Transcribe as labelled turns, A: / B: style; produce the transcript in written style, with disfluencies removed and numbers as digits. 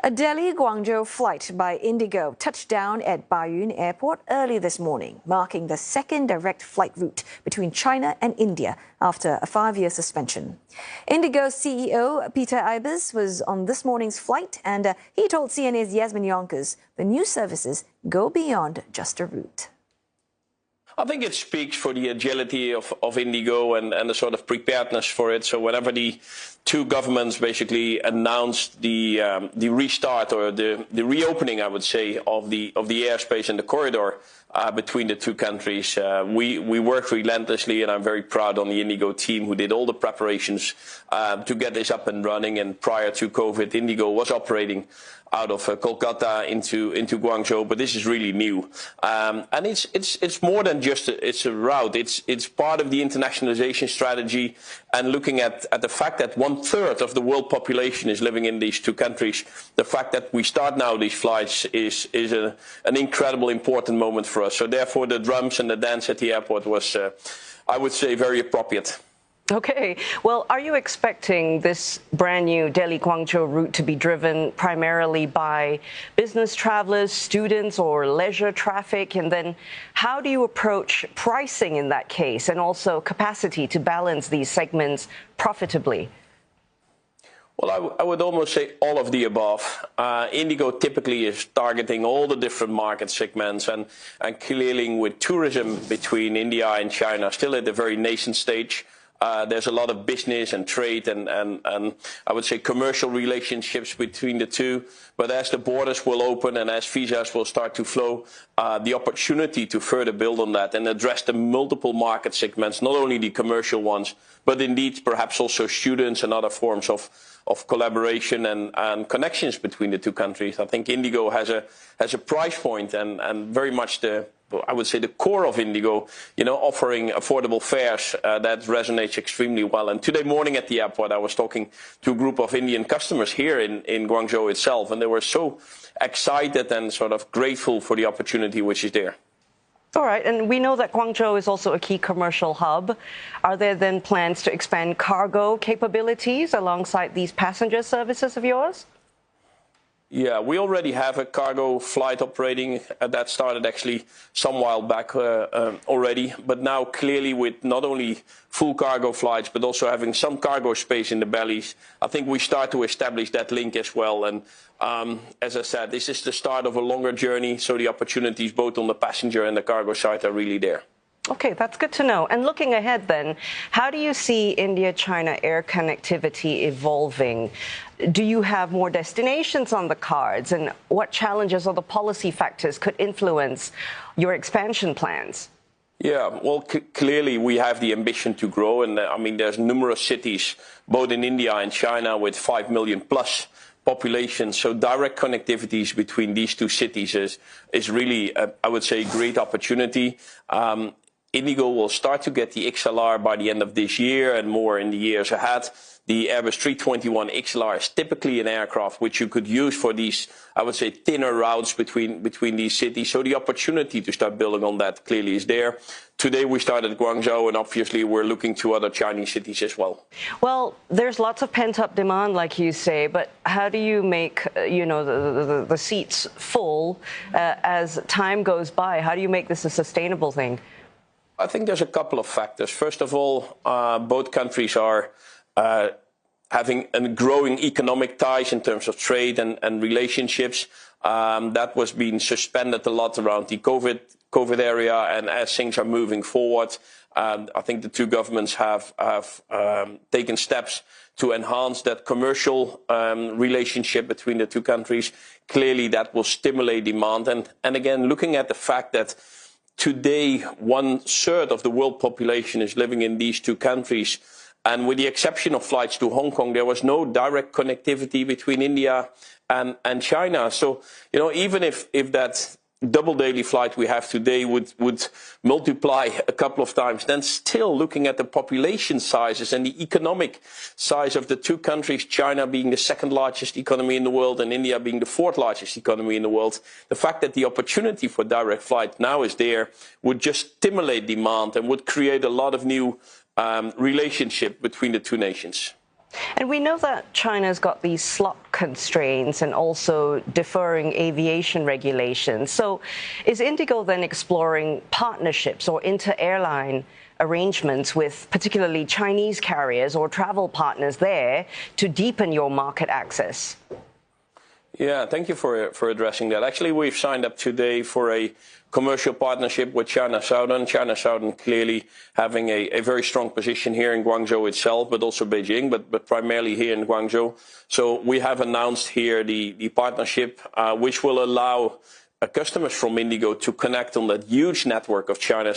A: A Delhi-Guangzhou flight by Indigo touched down at Baiyun Airport early this morning, marking the second direct flight route between China and India after a 5-year suspension. Indigo CEO Peter Ibis was on this morning's flight, and he told CNA's Yasmin Yonkers the new services go beyond just a route.
B: I think it speaks for the agility of Indigo and the sort of preparedness for it. So whenever the two governments basically announced the restart or the reopening, I would say, of the airspace and the corridor between the two countries, we worked relentlessly, and I'm very proud on the Indigo team who did all the preparations to get this up and running. And prior to COVID, Indigo was operating out of Kolkata into Guangzhou, but this is really new, and it's more than just a route. It's part of the internationalization strategy, and looking at the fact that 1/3 of the world population is living in these two countries. The fact that we start now these flights is an incredible important moment for us. So therefore, the drums and the dance at the airport was, I would say, very appropriate.
C: Okay. Well, are you expecting this brand new Delhi-Guangzhou route to be driven primarily by business travelers, students, or leisure traffic? And then how do you approach pricing in that case, and also capacity to balance these segments profitably?
B: Well, I would almost say all of the above. Indigo typically is targeting all the different market segments, and clearly with tourism between India and China still at a very nascent stage. There's a lot of business and trade and I would say commercial relationships between the two. But as the borders will open and as visas will start to flow, the opportunity to further build on that and address the multiple market segments, not only the commercial ones, but indeed perhaps also students and other forms of collaboration and connections between the two countries. I think Indigo has a price point and very much I would say the core of Indigo, offering affordable fares that resonates extremely well. And today morning at the airport, I was talking to a group of Indian customers here in Guangzhou itself, and they were so excited and sort of grateful for the opportunity which is there.
C: All right, and we know that Guangzhou is also a key commercial hub. Are there then plans to expand cargo capabilities alongside these passenger services of yours?
B: Yeah, we already have a cargo flight operating that started actually some while back already. But now clearly with not only full cargo flights, but also having some cargo space in the bellies, I think we start to establish that link as well. And as I said, this is the start of a longer journey. So the opportunities both on the passenger and the cargo side are really there.
C: Okay, that's good to know. And looking ahead then, how do you see India-China air connectivity evolving? Do you have more destinations on the cards? And what challenges or the policy factors could influence your expansion plans?
B: Yeah, well, clearly we have the ambition to grow. And I mean, there's numerous cities, both in India and China, with 5 million plus population. So direct connectivities between these two cities is really, I would say, a great opportunity. Indigo will start to get the XLR by the end of this year and more in the years ahead. The Airbus 321 XLR is typically an aircraft which you could use for these, I would say, thinner routes between these cities. So the opportunity to start building on that clearly is there. Today we started Guangzhou, and obviously we're looking to other Chinese cities as well.
C: Well, there's lots of pent-up demand, like you say, but how do you make, the seats full as time goes by? How do you make this a sustainable thing?
B: I think there's a couple of factors. First of all, both countries are having a growing economic ties in terms of trade and relationships. That was being suspended a lot around the COVID area, and as things are moving forward, I think the two governments have taken steps to enhance that commercial relationship between the two countries. Clearly, that will stimulate demand. And again, looking at the fact that today 1/3 of the world population is living in these two countries, and with the exception of flights to Hong Kong, there was no direct connectivity between India and China. So, even if that double daily flight we have today would multiply a couple of times, then still looking at the population sizes and the economic size of the two countries, China being the second largest economy in the world and India being the fourth largest economy in the world, the fact that the opportunity for direct flight now is there would just stimulate demand and would create a lot of new relationship between the two nations.
C: And we know that China's got these slot constraints and also deferring aviation regulations. So is Indigo then exploring partnerships or inter-airline arrangements with particularly Chinese carriers or travel partners there to deepen your market access?
B: Yeah, thank you for addressing that. Actually, we've signed up today for a commercial partnership with China Southern. China Southern clearly having a very strong position here in Guangzhou itself, but also Beijing, but primarily here in Guangzhou. So we have announced here the partnership, which will allow customers from Indigo to connect on that huge network of China